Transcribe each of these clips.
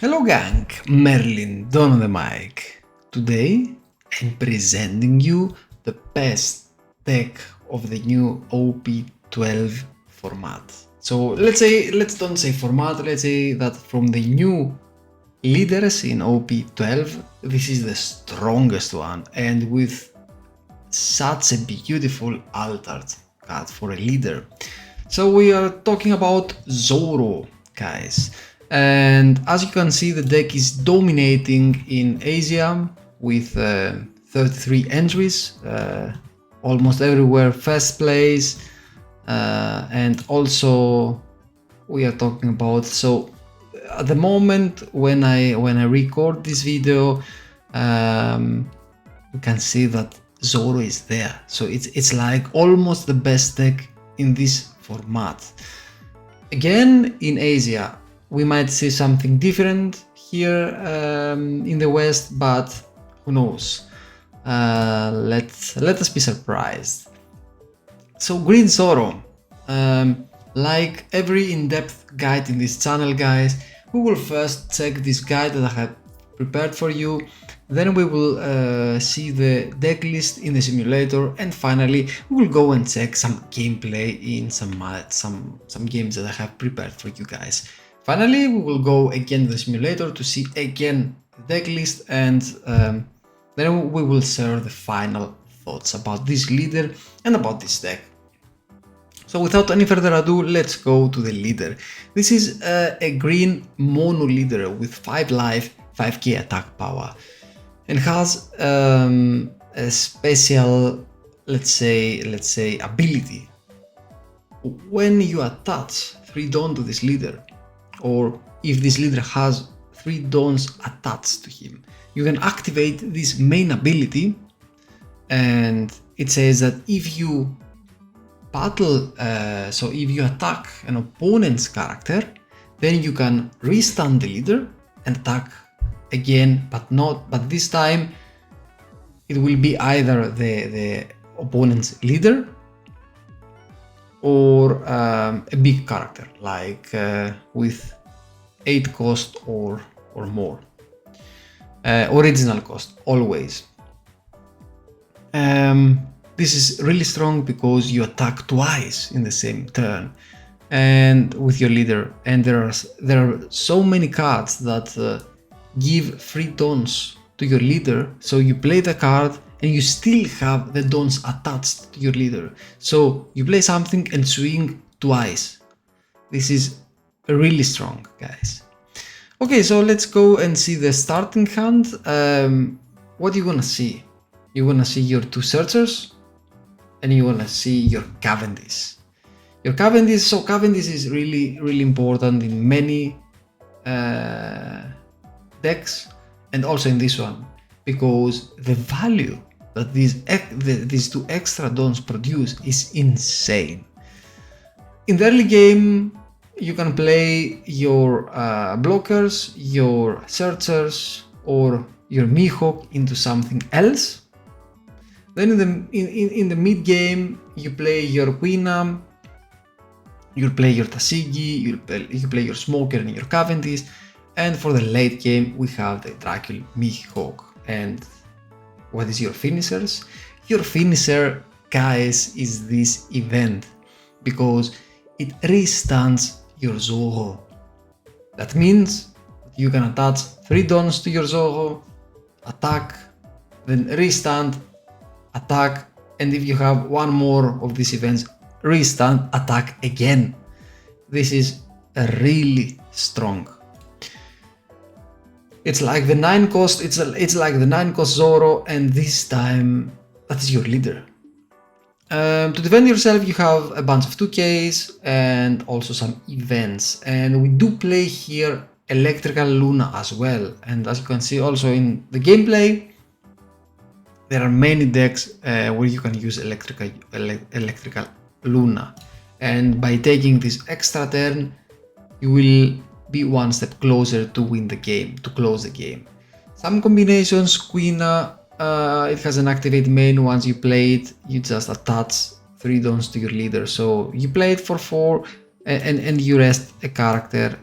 Hello gang, Merlin, Don on the mic. Today I'm presenting you the best deck of the new OP12 format. So let's don't say format, let's say that from the new leaders in OP12, this is the strongest one, and with such a beautiful altered card for a leader. So we are talking about Zoro, guys. And as you can see, the deck is dominating in Asia with 33 entries, almost everywhere first place. And also we are talking about, so at the moment when I record this video, you can see that Zoro is there. So it's like almost the best deck in this format. Again, in Asia, we might see something different here in the West, but who knows? Let us be surprised. So Green Zoro, like every in-depth guide in this channel, guys, we will first check this guide that I have prepared for you. Then we will see the deck list in the simulator, and finally we will go and check some gameplay in some games that I have prepared for you guys. Finally, we will go again to the simulator to see again the deck list, and then we will share the final thoughts about this leader and about this deck. So without any further ado, let's go to the leader. This is a green mono leader with 5 life, 5k attack power, and has a special, let's say ability. When you attach 3 dons to this leader, or if this leader has 3 dons attached to him, you can activate this main ability, and it says that if you battle, so if you attack an opponent's character, then you can restand the leader and attack again, but this time it will be either the opponent's leader or a big character, like with 8 cost or more. Original cost, always. This is really strong because you attack twice in the same turn and with your leader, and there are so many cards that give 3 dons to your leader, so you play the card and you still have the dons attached to your leader. So you play something and swing twice. This is really strong, guys. Okay, so let's go and see the starting hand. What are you gonna see? You're gonna see your 2 searchers, and you wanna see your Cavendish. Your Cavendish, so Cavendish is really important in many decks, and also in this one, because the value that these 2 extra dons produce is insane. In the early game, you can play your blockers, your searchers, or your Mihawk into something else. Then in the mid game, you play your Quina, you play your tcg, you play your Smoker and your Cavendish, and for the late game we have the Dracula, Mihawk. And what is your finishers? Your finisher, guys, is this event, because it restands your Zoro. That means that you can attach 3 dons to your Zoro, attack, then restand, attack, and if you have 1 more of these events, restand, attack again. This is really strong. It's like the 9 cost, it's like the 9 cost Zoro, and this time that is your leader. To defend yourself, you have a bunch of 2Ks and also some events, and we do play here Electrical Luna as well. And as you can see also in the gameplay, there are many decks where you can use Electrical Luna, and by taking this extra turn, you will be 1 step closer to win the game, to close the game. Some combinations, Quina, it has an activate main. Once you play it, you just attach 3 dons to your leader. So you play it for 4, and you rest a character.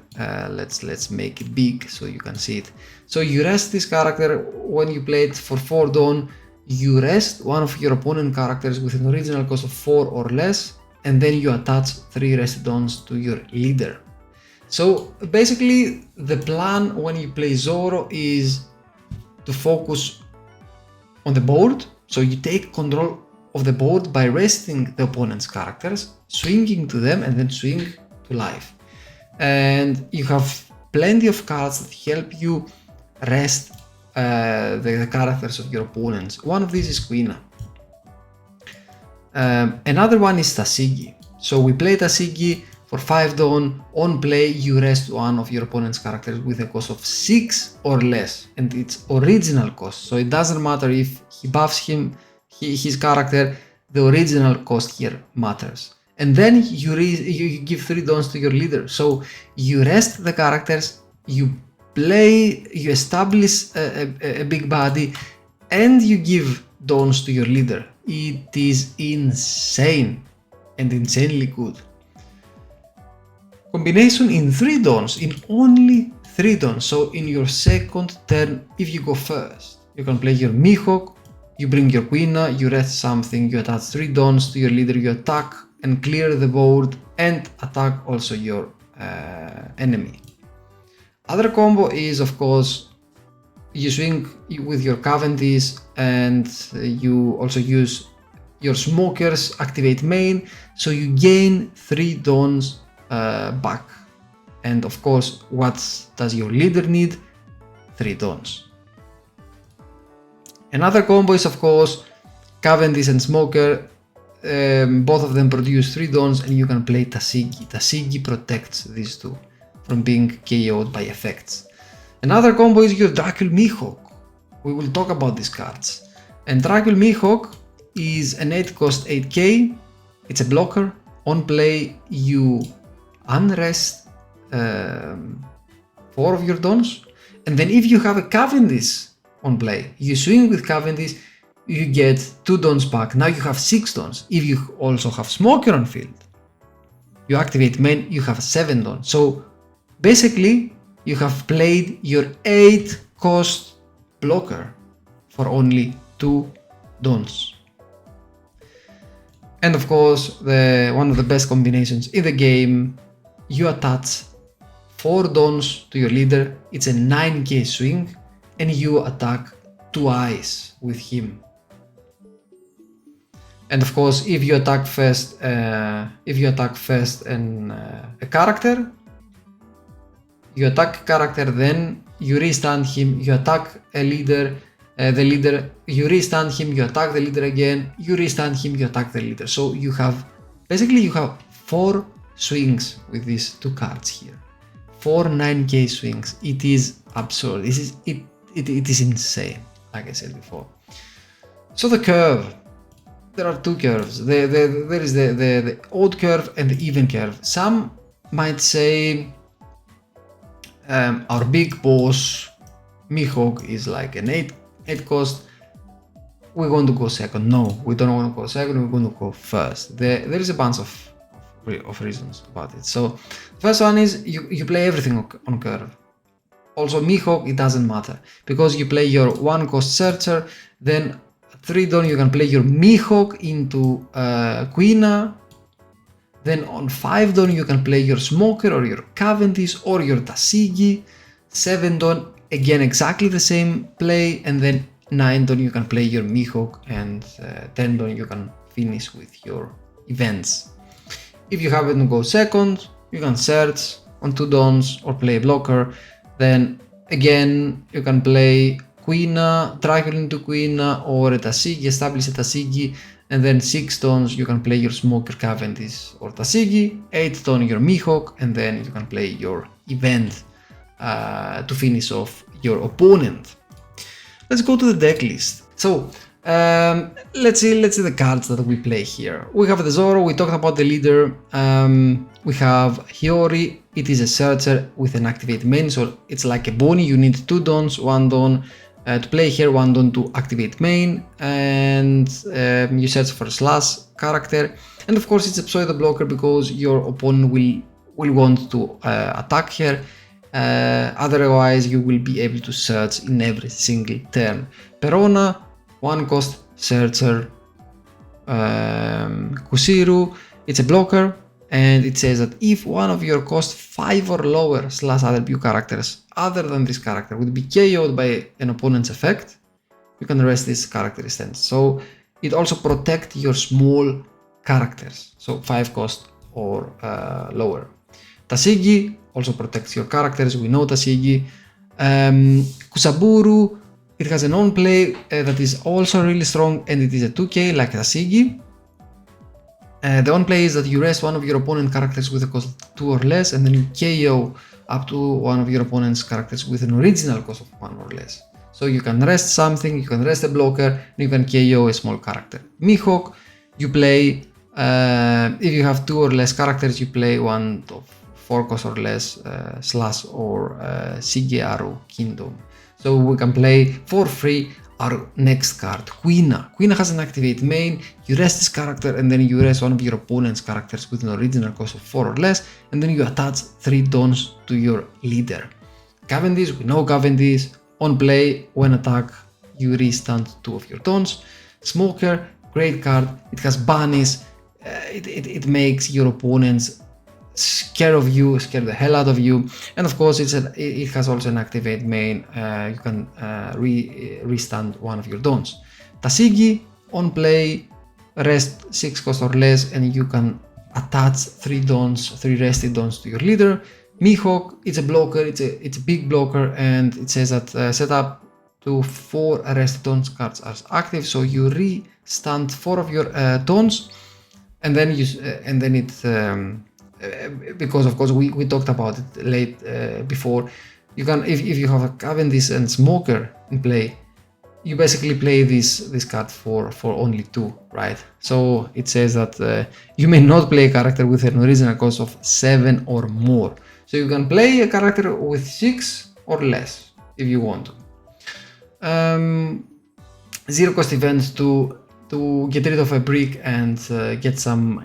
Let's make it big so you can see it. So you rest this character when you play it for 4 dawn. You rest one of your opponent characters with an original cost of 4 or less, and then you attach 3 rested dawns to your leader. So basically the plan when you play Zoro is to focus on the board. So you take control of the board by resting the opponent's characters, swinging to them, and then swing to life. And you have plenty of cards that help you rest the characters of your opponents. One of these is Quina. Another one is Tcg. So we play Tcg for 5 dawn. On play, you rest one of your opponent's characters with a cost of 6 or less, and its original cost. So it doesn't matter if he buffs his character, the original cost here matters. And then you give 3 dawns to your leader. So you rest the characters, you establish a big body, and you give dawns to your leader. It is insane and insanely good. Combination in 3 dawns, in only 3 dawns. So in your second turn, if you go first, you can play your Mihawk, you bring your Quina, you rest something, you attach 3 dawns to your leader, you attack and clear the board and attack also your enemy. Other combo is, of course, you swing with your Cavendish and you also use your Smokers, activate main, so you gain 3 dawns back. And of course, what does your leader need? 3 dawns. Another combo is, of course, Cavendish and Smoker. Both of them produce 3 dawns, and you can play Tcg. Tcg protects these two from being KO'd by effects. Another combo is your Dracul Mihawk. We will talk about these cards. And Dracul Mihawk is an 8 cost 8k. It's a blocker. On play, you unrest 4 of your dawns, and then if you have a Cavendish on play, you swing with Cavendish, you get 2 dawns back. Now you have 6 dawns. If you also have Smoker on field, you activate main, you have 7 dawns. So basically you have played your 8 cost blocker for only 2 dawns. And of course, one of the best combinations in the game, you attach 4 dawns to your leader. It's a 9k swing, and you attack twice with him. And of course, if you attack first, a character, you attack a character, then you restand him, you attack a leader, the leader, you restand him, you attack the leader again, you restand him, you attack the leader. So you have, basically you have 4 swings with these 2 cards here. 4 9k swings. It is absurd. It is insane, like I said before. So the curve. There are 2 curves. There is the odd curve and the even curve. Some might say our big boss Mihawk is like an 8 cost. We're going to go second. No, we don't want to go second. We're going to go first. There is a bunch of reasons about it. So first one is you play everything on curve. Also Mihawk, it doesn't matter, because you play your 1 cost Searcher, then 3 dawn you can play your Mihawk into Quina, then on 5 dawn you can play your Smoker or your Cavendish or your Tcg. 7 dawn again exactly the same play, and then 9 dawn you can play your Mihawk, and 10 dawn you can finish with your events. If you happen to go second, you can search on 2 dawns or play a blocker. Then again you can play Quina, Dracul into Quina, or a Tcg, establish a Tcg, and then 6 dawns you can play your Smoker, Cavendish or Tcg, 8 dawn your Mihawk, and then you can play your event to finish off your opponent. Let's go to the deck list. So let's see the cards that we play here. We have the Zoro, we talked about the leader. We have Hiyori, it is a searcher with an activate main, so it's like a Bonnie. You need 2 dawns, 1 dawn to play here, 1 dawn to activate main, and you search for a slash character. And of course it's a pseudo blocker because your opponent will will want to attack here. Otherwise, you will be able to search in every single turn. Perona, 1 cost searcher. Kusiru, it's a blocker, and it says that if one of your cost 5 or lower / other view characters other than this character would be KO'd by an opponent's effect, you can rest this character instead. So it also protects your small characters, so 5 cost or lower. Tashigi also protects your characters, we know Tashigi. Kusaburu, it has an on-play that is also really strong, and it is a 2k like Tashigi. The on-play is that you rest one of your opponent characters with a cost 2 or less, and then you KO up to one of your opponent's characters with an original cost of 1 or less. So you can rest something, you can rest a blocker, and you can KO a small character. Mihawk, you play, if you have 2 or less characters, you play one of 4 cost or less Slash or Shigearu Kingdom. So we can play for free our next card, Quina. Quina has an activate main, you rest this character and then you rest one of your opponent's characters with an original cost of 4 or less, and then you attach 3 dons to your leader. Cavendish, we know Cavendish, on play, when attack, you restand 2 of your dons. Smoker, great card, it has banish, it makes your opponents scared of you, scare the hell out of you, and of course it has also an activate main, you can restand one of your dons. Tashigi, on play, rest 6 cost or less, and you can attach 3 dons, 3 rested dons to your leader. Mihawk, it's a blocker, it's a big blocker, and it says that set up to 4 rested dons cards as active, so you restand 4 of your dons, and then because of course we talked about it late before, you can, if you have a Cavendish and Smoker in play, you basically play this card for only 2, right? So it says that you may not play a character with an original cost of 7 or more. So you can play a character with 6 or less if you want to. 0 cost events to get rid of a brick and get some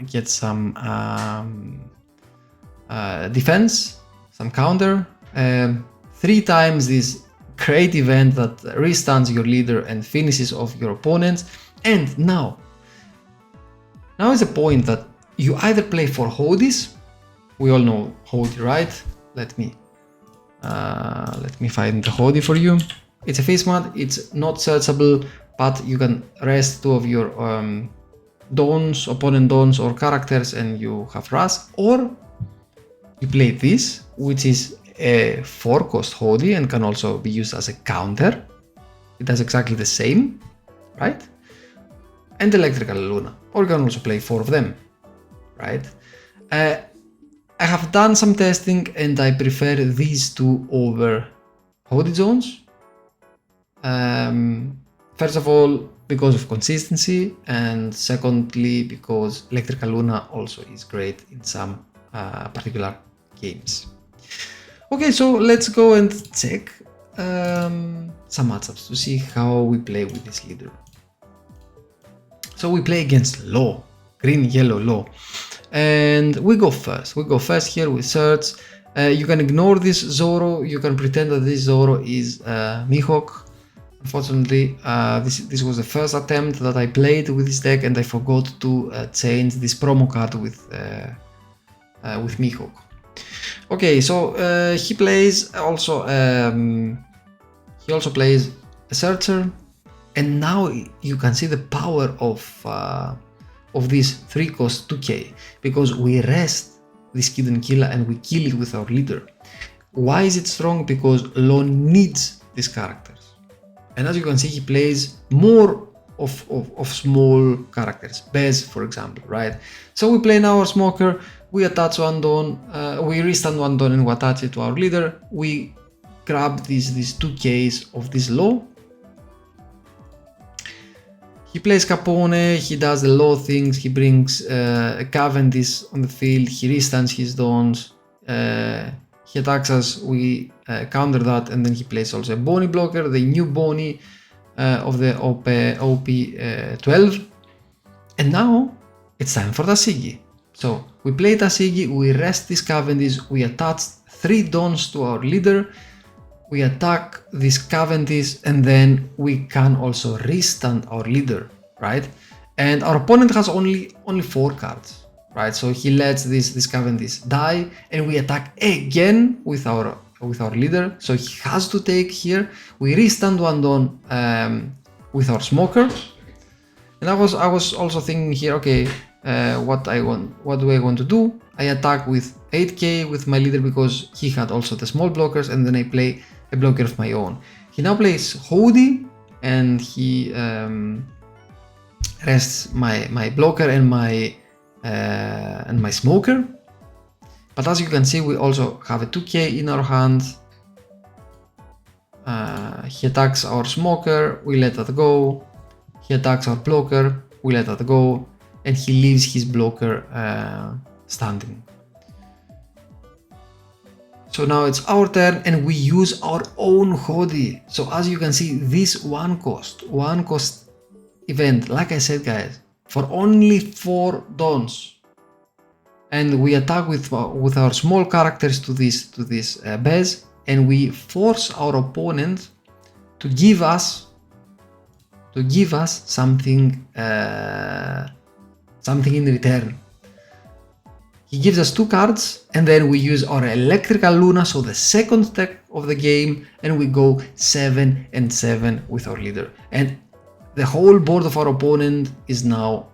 defense, some counter. 3 times this great event that restands your leader and finishes off your opponents. And now is a point that you either play for Hodis. We all know Hodi, right? Let me find the Hodi for you. It's a face mat, it's not searchable, but you can rest 2 of your dons, opponent dons or characters, and you have rush. Or you play this, which is a 4 cost Hodi and can also be used as a counter. It does exactly the same, right? And Electrical Luna. Or you can also play 4 of them, right? I have done some testing and I prefer these 2 over Hodi zones. First of all, because of consistency, and secondly, because Electrical Luna also is great in some particular games. Okay, so let's go and check some matchups to see how we play with this leader. So we play against Law, green, yellow, Law. And we go first here with search. You can ignore this Zoro, you can pretend that this Zoro is Mihawk. Unfortunately, this was the first attempt that I played with this deck, and I forgot to change this promo card with Mihawk. Okay, so he also plays a searcher, and now you can see the power of this 3 cost 2k, because we rest this Hidden Killer and we kill it with our leader. Why is it strong? Because Law needs these characters. And as you can see, he plays more of small characters, Bez for example, right? So we play now our Smoker, we attach 1 don, we restand 1 don and we attach it to our leader. We grab these 2Ks of this Law. He plays Capone, he does the Law things, he brings Cavendish on the field, he restands his dons, he attacks us, we counter that, and then he plays also a Bonnie blocker, the new Bonnie of the OP12. And now it's time for Tashigi. So we play tcg, we rest these Cavendish, we attach 3 dons to our leader, we attack these Cavendish, and then we can also restand our leader, right? And our opponent has only 4 cards, right? So he lets this Cavendish die, and we attack again with our leader. So he has to take here. We restand 1 don with our smoker. And I was also thinking here, okay, what do I want to do? I attack with 8k with my leader because he had also the small blockers, and then I play a blocker of my own. He now plays Hody, and he rests my blocker and my smoker. But as you can see, we also have a 2k in our hand. He attacks our smoker, we let that go. He attacks our blocker, we let that go, and he leaves his blocker standing. So now it's our turn, and we use our own Hody. So as you can see, this one cost event, like I said guys, for only 4 dons. And we attack with our small characters to this base, and we force our opponent to give us something in return. He gives us 2 cards, and then we use our Electrical Luna, so the second deck of the game, and we go 7 and 7 with our leader. And the whole board of our opponent is now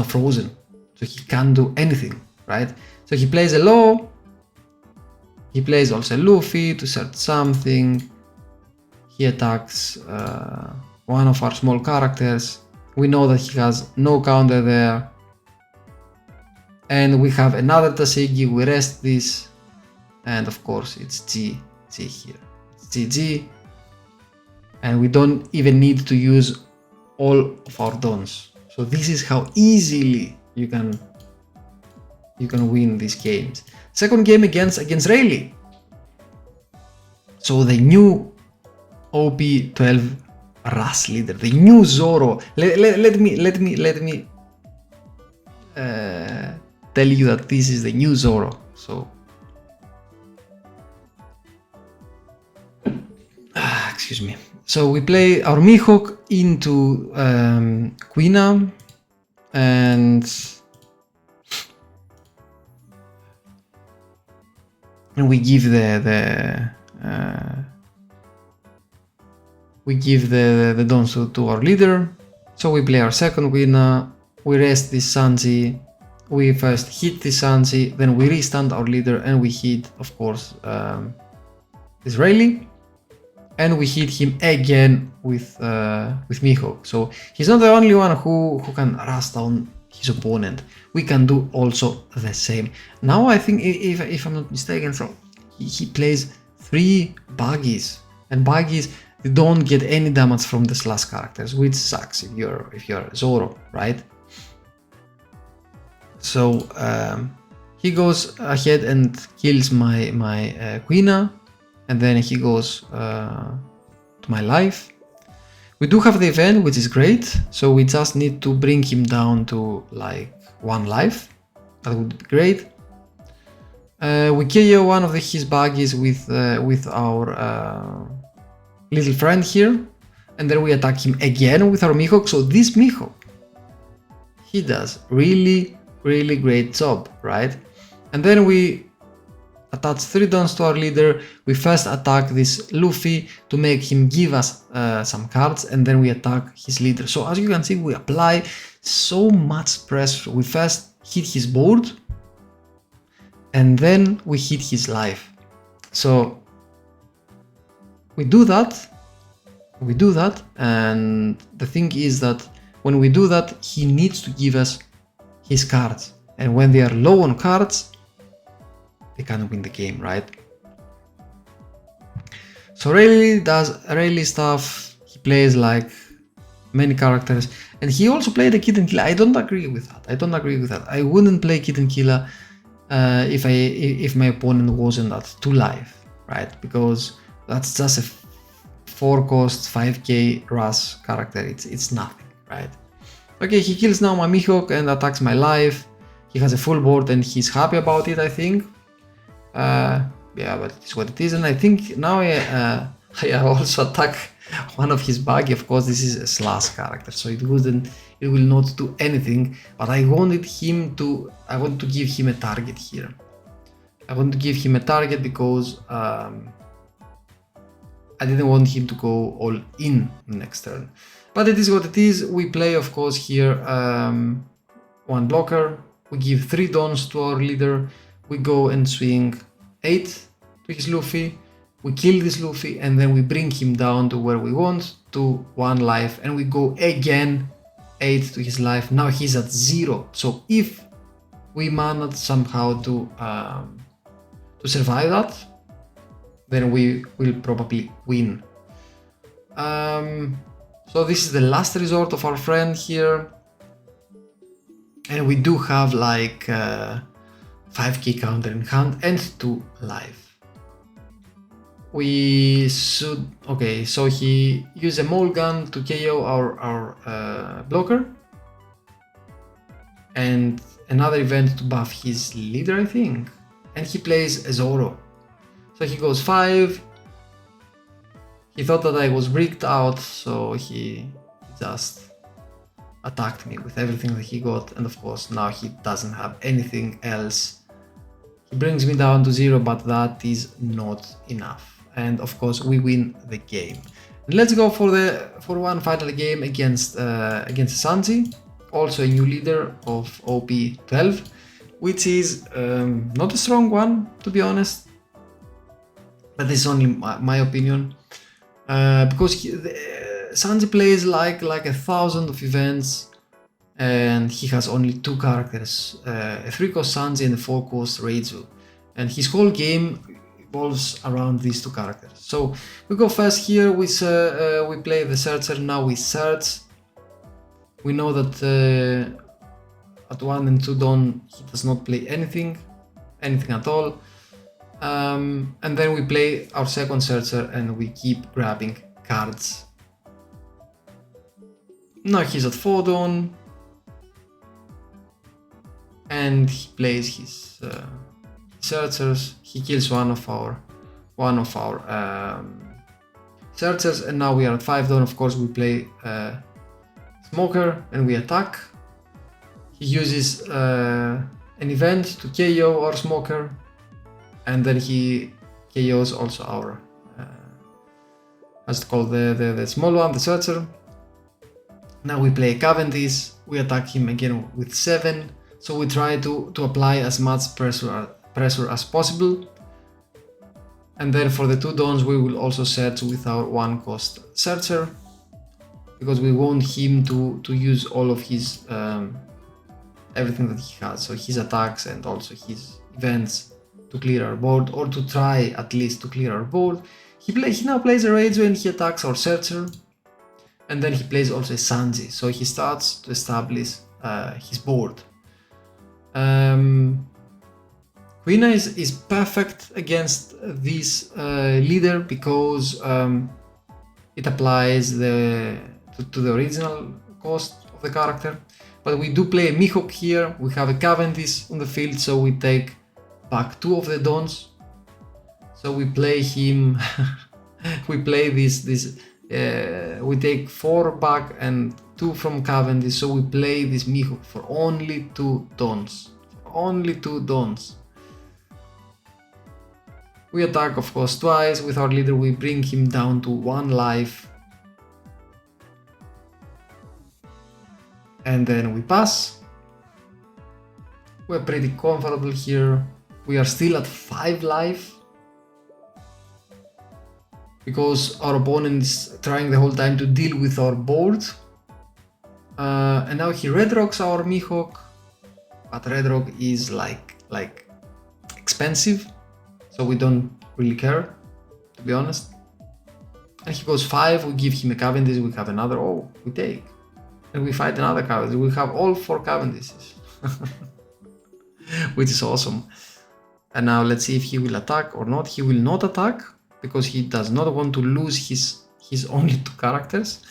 frozen, so he can't do anything, right? So he plays a Law, he plays also Luffy to search something, he attacks one of our small characters, we know that he has no counter there, and we have another tcg, we rest this, and of course it's GG here, it's GG, and we don't even need to use all of our dons. So this is how easily you can win these games. Second game against Rayleigh. So the new OP12 Rush leader, the new Zoro. Let me tell you that this is the new Zoro. So excuse me. So we play our Mihawk into Quina, and we give the dons to our leader. So we play our second Quina, we rest this Sanji, we first hit this Sanji, then we restand our leader, and we hit, of course, this Rayleigh, and we hit him again with Mihawk. So he's not the only one who can rush down his opponent. We can do also the same. Now I think, if I'm not mistaken, so he plays 3 buggies, and buggies, they don't get any damage from the slash characters, which sucks if you're Zoro, right? So he goes ahead and kills my Quina, and then he goes to my life. We do have the event, which is great, so we just need to bring him down to like 1 life. That would be great. We KO one of his buggies with our little friend here, and then we attack him again with our Mihawk. So this Mihawk, he does really great job, right? And then we attach 3 dons to our leader. We first attack this Luffy to make him give us some cards, and then we attack his leader. So as you can see, we apply so much pressure. We first hit his board, and then we hit his life. So we do that, and the thing is that when we do that, he needs to give us his cards, and when they are low on cards, they can't win the game, right? So Rayleigh does Rayleigh stuff. He plays like many characters, and he also played a Kitten Killer. I don't agree with that. I wouldn't play Kitten Killer if my opponent wasn't at 2 life, right? Because that's just a 4 cost 5k rush character. It's nothing, right? Okay, he kills now my Mihawk and attacks my life. He has a full board and he's happy about it, I think. Yeah, but it's what it is. And I think now I also attack one of his buggy. Of course, this is a slash character, so it will not do anything. But I want to give him a target here. I want to give him a target because I didn't want him to go all in next turn. But it is what it is. We play, of course, here one blocker. We give 3 dons to our leader. We go and swing 8 to his Luffy. We kill this Luffy and then we bring him down to where we want, to 1 life, and we go again 8 to his life. Now he's at 0. So if we manage somehow to survive that, then we will probably win. So this is the last resort of our friend here. And we do have like 5k counter in hand and 2 life. We should, okay, so he used a mole gun to KO our blocker. And another event to buff his leader, I think. And he plays a Zoro. So he goes 5. He thought that I was bricked out, so he just attacked me with everything that he got, and of course now he doesn't have anything else. He brings me down to 0, but that is not enough. And of course we win the game. And let's go for one final game against Sanji, also a new leader of OP12, which is not a strong one, to be honest, but this is only my opinion, because Sanji plays like 1,000 of events, and he has only 2 characters, a 3-cost Sanji and a 4-cost Reizu, and his whole game revolves around these 2 characters. So we go first here, we play the Searcher. Now we search. We know that at 1 and 2 Dawn he does not play anything at all, and then we play our second Searcher and we keep grabbing cards. Now he's at 4 Dawn and he plays his Searchers. He kills one of our Searchers, and now we are at 5 Dawn. Of course we play Smoker and we attack. He uses an event to KO our Smoker, and then he KOs also our what's it called, the small one, the Searcher. Now we play Cavendish, we attack him again with 7, so we try to apply as much pressure as possible. And then for the 2 Dawns we will also search with our 1-cost Searcher, because we want him to use all of his everything that he has, so his attacks and also his events, to clear our board, or to try at least to clear our board. He now plays a Reizu and he attacks our Searcher, and then he plays also a Sanji, so he starts to establish his board. Quina is perfect against this leader because it applies to the original cost of the character. But we do play a Mihawk here, we have a Cavendish on the field, so we take back 2 of the Dons. So we play him, we play we take 4 back and 2 from Cavendish, so we play this Mihawk for only 2 Dons. Only 2 Dons. We attack, of course, twice with our leader, we bring him down to 1 life. And then we pass. We're pretty comfortable here. We are still at 5 life, because our opponent is trying the whole time to deal with our board. And now he red rocks our Mihawk, but red rock is like expensive, so we don't really care, to be honest. And he goes 5, we give him a Cavendish, we have another, oh, we take. And we fight another Cavendish, we have all 4 Cavendishes. Which is awesome. And now let's see if he will attack or not. He will not attack, because he does not want to lose his only 2 characters.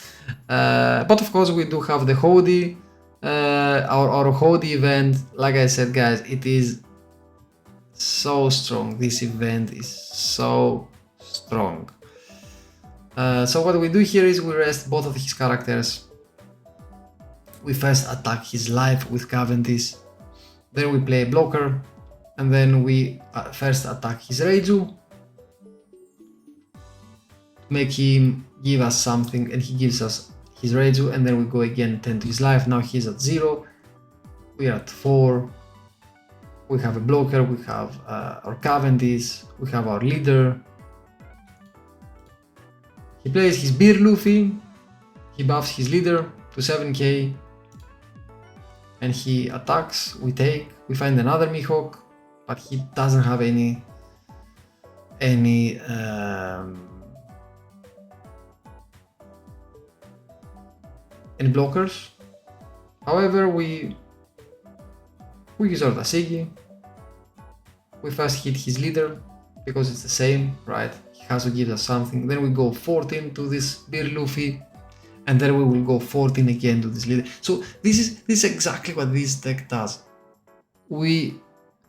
But of course we do have the Hody, our Hodi event, like I said guys, it is so strong. This event is so strong. So what we do here is we rest both of his characters. We first attack his life with Cavendish, then we play a blocker, and then we first attack his Reiju, make him give us something, and he gives us his Reiju, and then we go again 10 to his life. Now he's at 0, we are at 4, we have a blocker, we have our Cavendish, we have our leader. He plays his Beer Luffy, he buffs his leader to 7k, and he attacks, we take, we find another Mihawk, but he doesn't have any blockers. However, we use our tcg. We first hit his leader because it's the same, right? He has to give us something. Then we go 14 to this Beer Luffy, and then we will go 14 again to this leader. So this is exactly what this deck does. We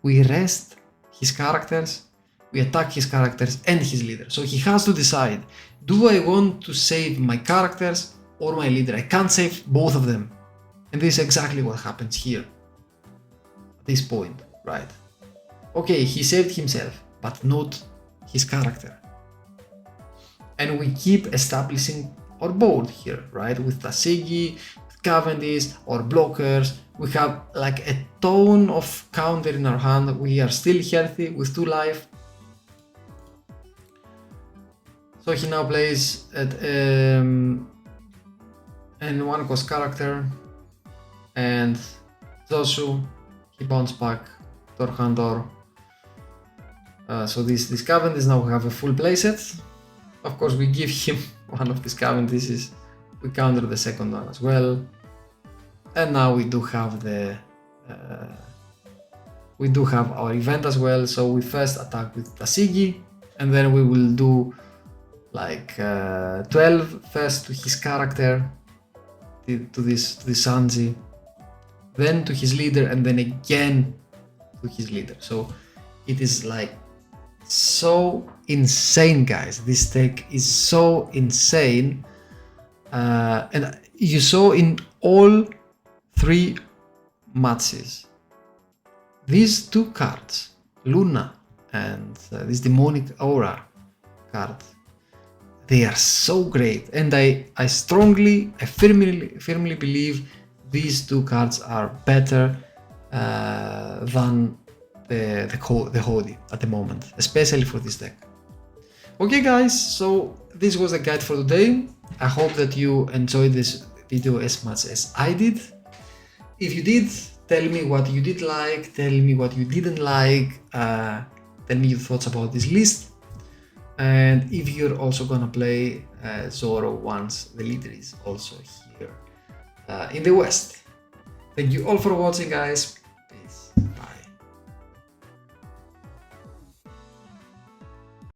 rest his characters, we attack his characters and his leader. So he has to decide, do I want to save my characters or my leader? I can't save both of them. And this is exactly what happens here at this point, right? Okay, he saved himself, but not his character. And we keep establishing our board here, right? With tcg, with Cavendish, or blockers. We have like a ton of counter in our hand. We are still healthy with 2 life. So he now plays at an 1 cost character, and Zosu, he bounced back to our hand door. So this Cavendish now we have a full playset. Of course, we give him one of these Cavendishes. We counter the second one as well. And now we do have our event as well. So we first attack with tcg, and then we will do like 12 first to his character, to this Sanji, then to his leader, and then again to his leader. So it is like so insane, guys. This deck is so insane, and you saw in all 3 matches these 2 cards, Luna and this Demonic Aura card, they are so great, and I firmly believe these 2 cards are better than the Hodi at the moment, especially for this deck. Okay guys, so this was the guide for today. I hope that you enjoyed this video as much as I did. If you did, tell me what you did like, tell me what you didn't like, tell me your thoughts about this list, and if you're also gonna play Zoro once the leader is also here in the West. Thank you all for watching, guys.